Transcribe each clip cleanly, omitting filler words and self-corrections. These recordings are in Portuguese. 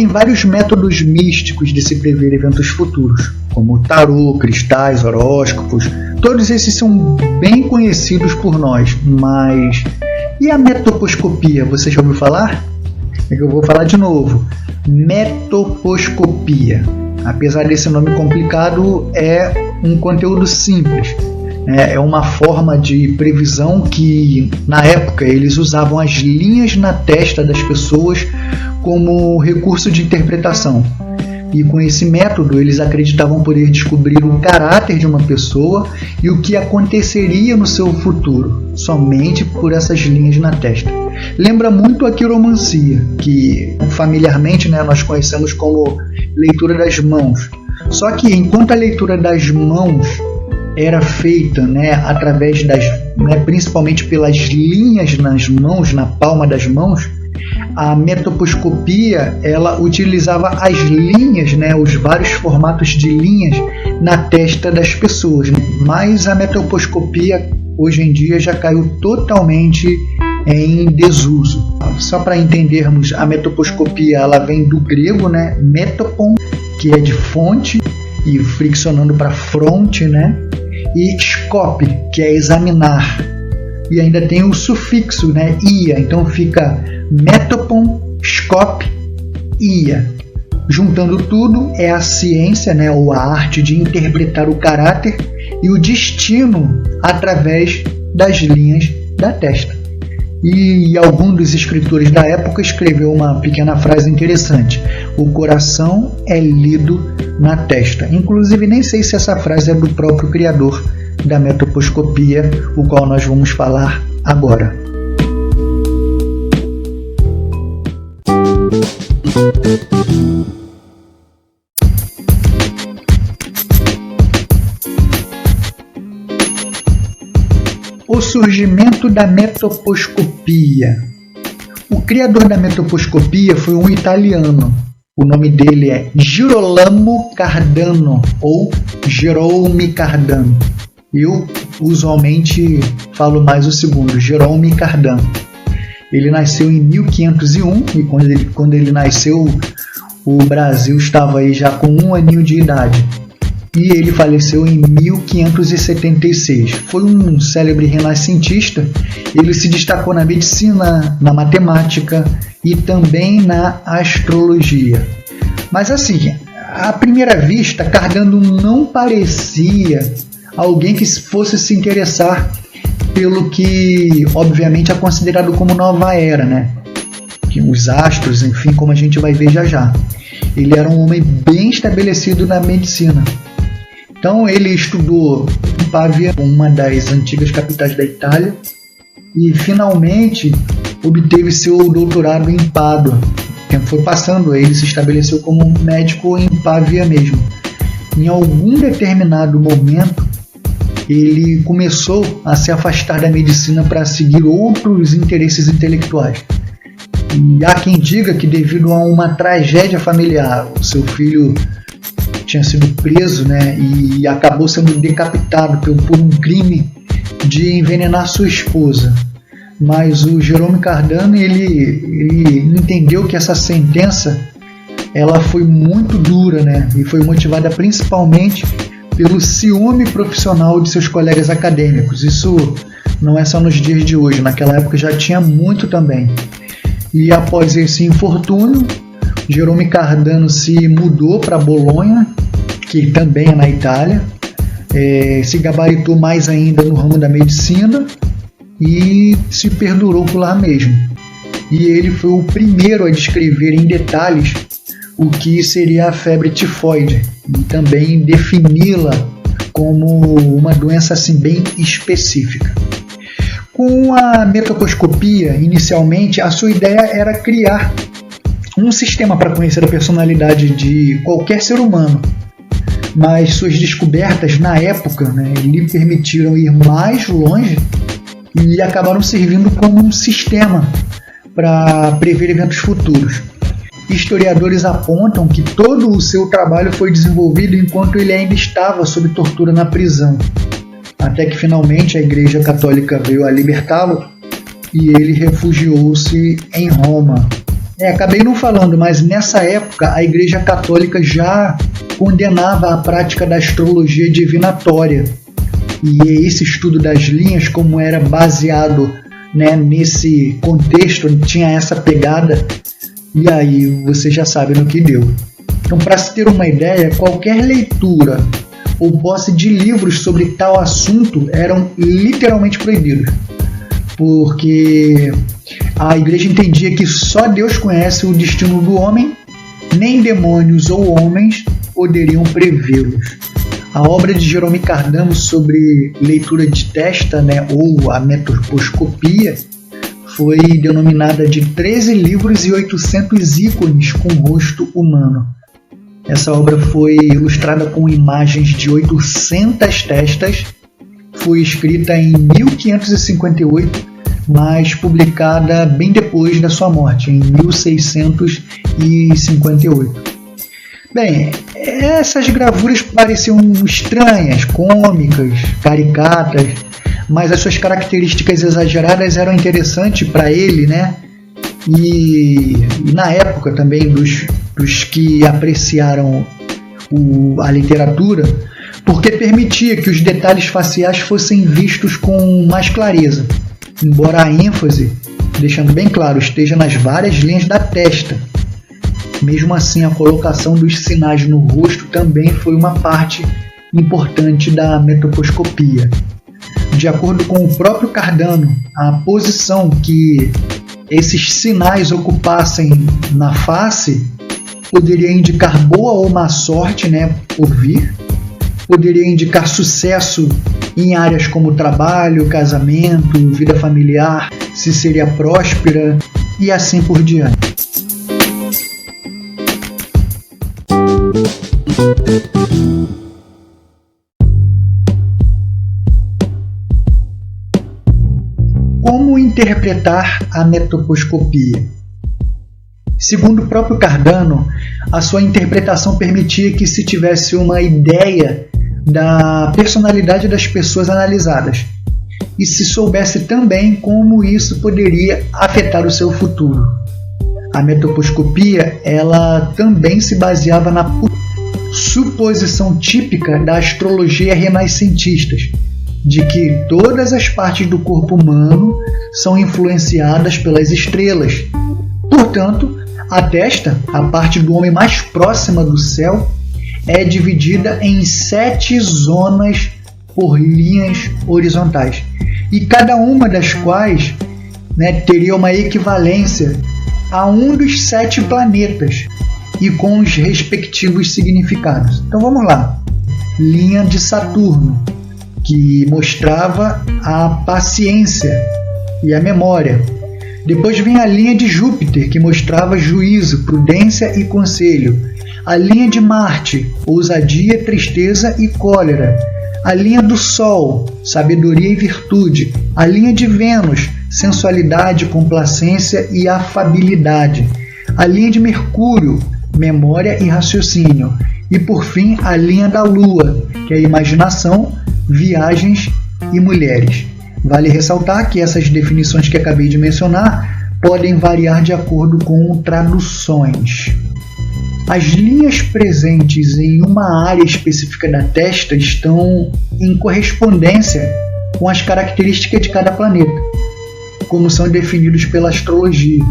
vários métodos místicos de se prever eventos futuros, como o tarô, cristais, horóscopos. Todos esses são bem conhecidos por nós, mas e a metoposcopia? Você já ouviu falar? É que eu vou falar de novo. Metoposcopia. Apesar desse nome complicado, é um conteúdo simples. É uma forma de previsão que, na época, eles usavam as linhas na testa das pessoas como recurso de interpretação. E com esse método, eles acreditavam poder descobrir o caráter de uma pessoa e o que aconteceria no seu futuro, somente por essas linhas na testa. Lembra muito a quiromancia, que familiarmente nós conhecemos como leitura das mãos. Só que enquanto a leitura das mãos era feita através principalmente pelas linhas nas mãos, na palma das mãos, a metoposcopia ela utilizava as linhas, os vários formatos de linhas na testa das pessoas. Mas a metoposcopia hoje em dia já caiu totalmente em desuso. Só para entendermos, a metoposcopia ela vem do grego, metopon, que é de fonte, e friccionando para fronte, e scope, que é examinar. E ainda tem o sufixo, ia, então fica metopon, scope, ia. Juntando tudo, é a ciência, ou a arte de interpretar o caráter e o destino através das linhas da testa. E algum dos escritores da época escreveu uma pequena frase interessante: o coração é lido na testa. Inclusive, nem sei se essa frase é do próprio criador da metoposcopia, o qual nós vamos falar agora. O surgimento da metoposcopia. O criador da metoposcopia foi um italiano. O nome dele é Girolamo Cardano ou Jerome Cardano. Eu usualmente falo mais o segundo, Jerome Cardano. Ele nasceu em 1501 e quando ele nasceu o Brasil estava aí já com 1 aninho de idade. E ele faleceu em 1576. Foi um célebre renascentista. Ele se destacou na medicina, na matemática e também na astrologia. Mas assim, à primeira vista, Cardano não parecia alguém que fosse se interessar pelo que, obviamente, é considerado como nova era, os astros, enfim, como a gente vai ver já já. Ele era um homem bem estabelecido na medicina. Então ele estudou em Pávia, uma das antigas capitais da Itália, e finalmente obteve seu doutorado em Pádua. O tempo foi passando, ele se estabeleceu como médico em Pávia mesmo. Em algum determinado momento, ele começou a se afastar da medicina para seguir outros interesses intelectuais. E há quem diga que devido a uma tragédia familiar, o seu filho tinha sido preso e acabou sendo decapitado por um crime de envenenar sua esposa. Mas o Jerome Cardano ele entendeu que essa sentença ela foi muito dura, e foi motivada principalmente pelo ciúme profissional de seus colegas acadêmicos. Isso não é só nos dias de hoje, naquela época já tinha muito também. E após esse infortúnio, Jerome Cardano se mudou para Bolonha, que também é na Itália, se gabaritou mais ainda no ramo da medicina e se perdurou por lá mesmo. E ele foi o primeiro a descrever em detalhes o que seria a febre tifoide e também defini-la como uma doença assim bem específica. Com a metoposcopia, inicialmente, a sua ideia era criar um sistema para conhecer a personalidade de qualquer ser humano, mas suas descobertas na época lhe permitiram ir mais longe e acabaram servindo como um sistema para prever eventos futuros. Historiadores apontam que todo o seu trabalho foi desenvolvido enquanto ele ainda estava sob tortura na prisão, até que finalmente a Igreja Católica veio a libertá-lo e ele refugiou-se em Roma, Acabei não falando, mas nessa época a Igreja Católica já condenava a prática da astrologia divinatória. E esse estudo das linhas, como era baseado, né, nesse contexto, tinha essa pegada, e aí você já sabe no que deu. Então, para se ter uma ideia, qualquer leitura ou posse de livros sobre tal assunto eram literalmente proibidos, porque a igreja entendia que só Deus conhece o destino do homem, nem demônios ou homens poderiam prevê-los. A obra de Jerome Cardano sobre leitura de testa, né, ou a metoposcopia, foi denominada de 13 livros e 800 ícones com rosto humano. Essa obra foi ilustrada com imagens de 800 testas, foi escrita em 1558, mas publicada bem depois da sua morte, em 1658. Bem, essas gravuras pareciam estranhas, cômicas, caricatas, mas as suas características exageradas eram interessantes para ele, né? E na época também dos que apreciaram a literatura, porque permitia que os detalhes faciais fossem vistos com mais clareza, embora a ênfase, deixando bem claro, esteja nas várias linhas da testa. Mesmo assim, a colocação dos sinais no rosto também foi uma parte importante da metoposcopia. De acordo com o próprio Cardano, a posição que esses sinais ocupassem na face poderia indicar boa ou má sorte, né, por vir, poderia indicar sucesso em áreas como trabalho, casamento, vida familiar, se seria próspera e assim por diante. Como interpretar a metoposcopia? Segundo o próprio Cardano, a sua interpretação permitia que se tivesse uma ideia da personalidade das pessoas analisadas e se soubesse também como isso poderia afetar o seu futuro. A metoposcopia, ela também se baseava na suposição típica da astrologia renascentistas, de que todas as partes do corpo humano são influenciadas pelas estrelas. Portanto, a testa, a parte do homem mais próxima do céu, é dividida em 7 zonas por linhas horizontais, e cada uma das quais, né, teria uma equivalência a um dos 7 planetas e com os respectivos significados. Então vamos lá. Linha de Saturno, que mostrava a paciência e a memória. Depois vem a linha de Júpiter, que mostrava juízo, prudência e conselho. A linha de Marte, ousadia, tristeza e cólera. A linha do Sol, sabedoria e virtude. A linha de Vênus, sensualidade, complacência e afabilidade. A linha de Mercúrio, memória e raciocínio. E por fim, a linha da Lua, que é a imaginação, viagens e mulheres. Vale ressaltar que essas definições que acabei de mencionar podem variar de acordo com traduções. As linhas presentes em uma área específica da testa estão em correspondência com as características de cada planeta, como são definidos pela astrologia.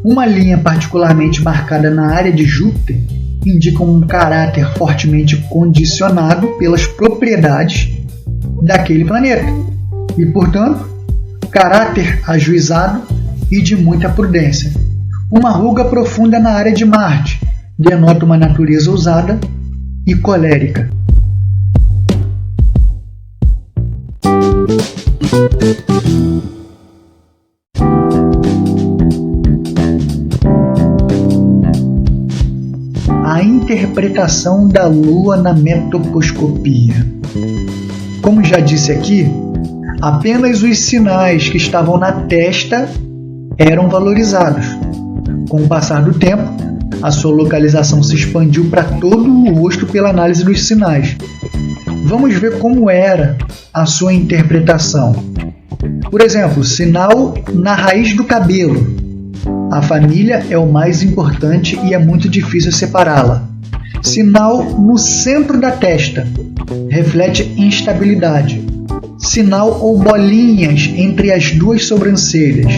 Uma linha particularmente marcada na área de Júpiter indica um caráter fortemente condicionado pelas propriedades daquele planeta e, portanto, caráter ajuizado e de muita prudência. Uma ruga profunda na área de Marte denota uma natureza ousada e colérica. A interpretação da Lua na metoposcopia. Como já disse aqui, apenas os sinais que estavam na testa eram valorizados. Com o passar do tempo, a sua localização se expandiu para todo o rosto pela análise dos sinais. Vamos ver como era a sua interpretação. Por exemplo, sinal na raiz do cabelo, A família é o mais importante e é muito difícil separá-la. Sinal no centro da testa. Reflete instabilidade. Sinal ou bolinhas entre as duas sobrancelhas.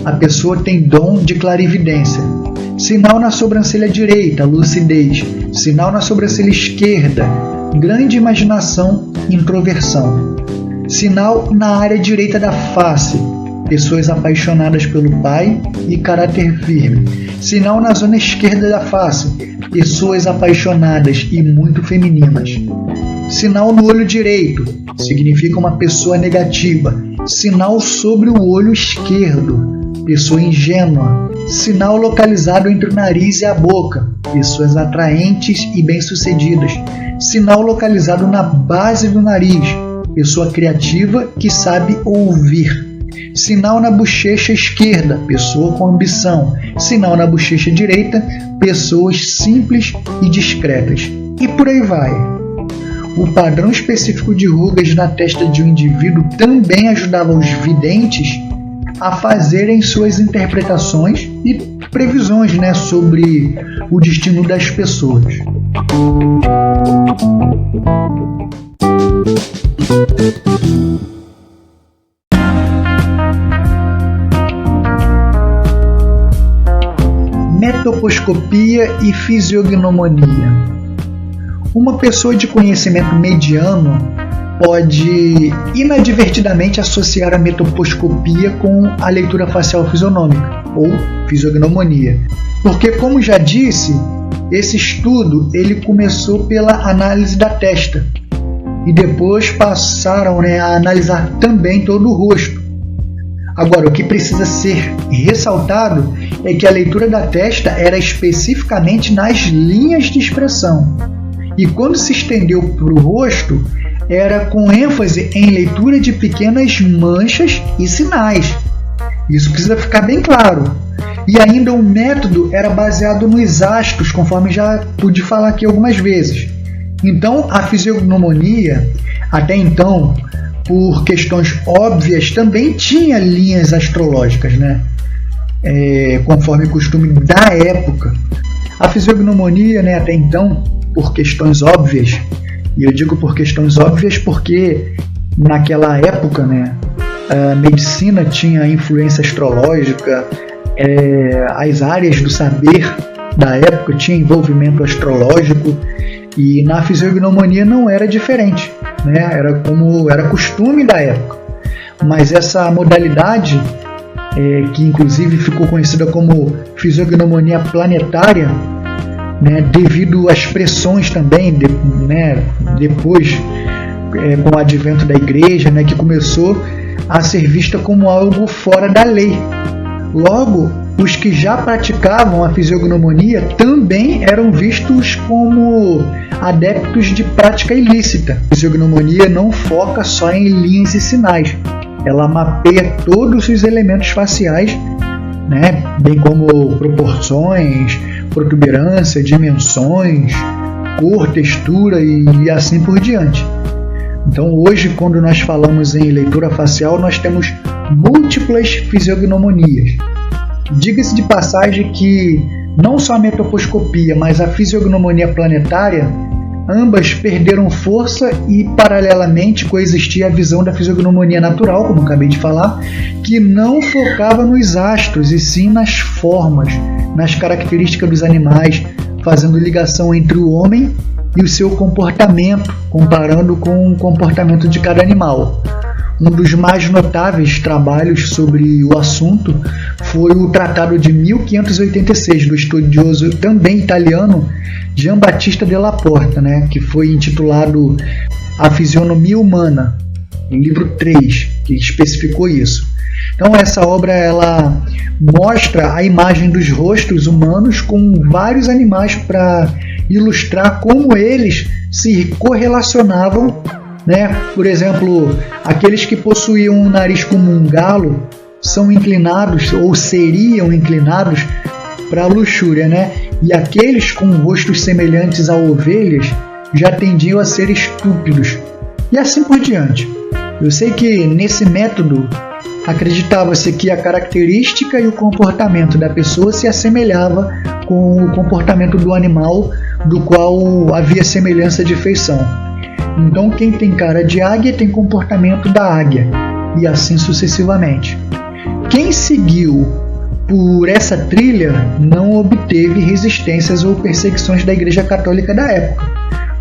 A pessoa tem dom de clarividência. Sinal na sobrancelha direita, lucidez. Sinal na sobrancelha esquerda, grande imaginação, introversão. Sinal na área direita da face, pessoas apaixonadas pelo pai e caráter firme. Sinal na zona esquerda da face, pessoas apaixonadas e muito femininas. Sinal no olho direito, significa uma pessoa negativa. Sinal sobre o olho esquerdo, pessoa ingênua. Sinal localizado entre o nariz e a boca, pessoas atraentes e bem-sucedidas. Sinal localizado na base do nariz, pessoa criativa que sabe ouvir. Sinal na bochecha esquerda, pessoa com ambição. Sinal na bochecha direita, pessoas simples e discretas. E por aí vai. O padrão específico de rugas na testa de um indivíduo também ajudava os videntes a fazerem suas interpretações e previsões, sobre o destino das pessoas. Metoposcopia e fisiognomonia. Uma pessoa de conhecimento mediano pode inadvertidamente associar a metoposcopia com a leitura facial fisionômica, ou fisiognomonia. Porque, como já disse, esse estudo ele começou pela análise da testa e depois passaram a analisar também todo o rosto. Agora, o que precisa ser ressaltado é que a leitura da testa era especificamente nas linhas de expressão. E quando se estendeu para o rosto, era com ênfase em leitura de pequenas manchas e sinais. Isso precisa ficar bem claro. E ainda o método era baseado nos astros, conforme já pude falar aqui algumas vezes. Então, a fisiognomonia, até então, por questões óbvias, também tinha linhas astrológicas, conforme o costume da época. A fisiognomonia, até então, por questões óbvias, e eu digo por questões óbvias porque naquela época, a medicina tinha influência astrológica, as áreas do saber da época tinham envolvimento astrológico, e na fisiognomonia não era diferente, era costume da época. Mas essa modalidade, que inclusive ficou conhecida como fisiognomonia planetária, devido às pressões também, depois com o advento da igreja, que começou a ser vista como algo fora da lei. Logo, os que já praticavam a fisiognomonia também eram vistos como adeptos de prática ilícita. A fisiognomonia não foca só em linhas e sinais, ela mapeia todos os elementos faciais, bem como proporções, protuberância, dimensões, cor, textura e assim por diante. Então, hoje, quando nós falamos em leitura facial, nós temos múltiplas fisiognomonias. Diga-se de passagem que não só a metoposcopia, mas a fisiognomonia planetária, ambas perderam força e, paralelamente, coexistia a visão da fisiognomonia natural, como acabei de falar, que não focava nos astros, e sim nas formas, nas características dos animais, fazendo ligação entre o homem e o seu comportamento, comparando com o comportamento de cada animal. Um dos mais notáveis trabalhos sobre o assunto foi o Tratado de 1586, do estudioso também italiano Giambattista della Porta, que foi intitulado A Fisionomia Humana, em livro 3, que especificou isso. Então, essa obra ela mostra a imagem dos rostos humanos com vários animais para ilustrar como eles se correlacionavam. Por exemplo, aqueles que possuíam um nariz como um galo são inclinados ou seriam inclinados para a luxúria, e aqueles com rostos semelhantes a ovelhas já tendiam a ser estúpidos, e assim por diante. Eu sei que nesse método Acreditava-se que a característica e o comportamento da pessoa se assemelhava com o comportamento do animal do qual havia semelhança de feição. Então, quem tem cara de águia tem comportamento da águia, e assim sucessivamente. Quem seguiu por essa trilha não obteve resistências ou perseguições da Igreja Católica da época.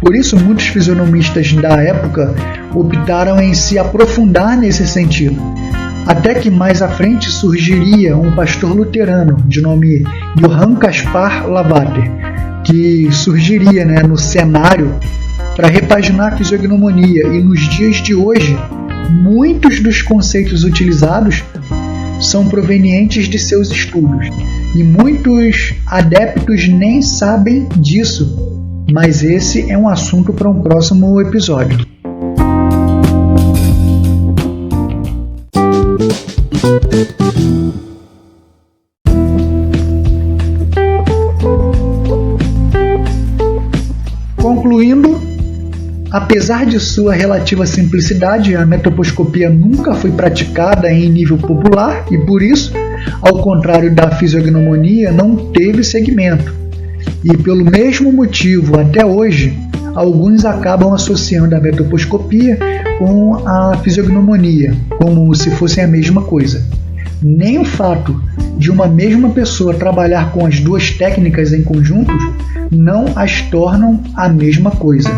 Por isso, muitos fisionomistas da época optaram em se aprofundar nesse sentido. Até que mais à frente surgiria um pastor luterano de nome Johann Caspar Lavater, que surgiria no cenário para repaginar a fisiognomonia, e nos dias de hoje, muitos dos conceitos utilizados são provenientes de seus estudos, e muitos adeptos nem sabem disso, mas esse é um assunto para um próximo episódio. Concluindo, apesar de sua relativa simplicidade, a metoposcopia nunca foi praticada em nível popular e, por isso, ao contrário da fisiognomonia, não teve segmento. E, pelo mesmo motivo, até hoje, alguns acabam associando a metoposcopia com a fisiognomonia, como se fossem a mesma coisa. Nem o fato de uma mesma pessoa trabalhar com as duas técnicas em conjunto não as tornam a mesma coisa.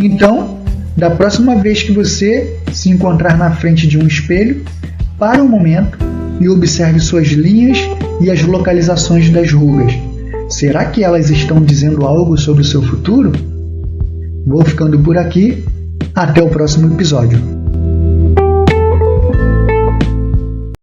Então, da próxima vez que você se encontrar na frente de um espelho, pare um momento e observe suas linhas e as localizações das rugas. Será que elas estão dizendo algo sobre o seu futuro? Vou ficando por aqui. Até o próximo episódio.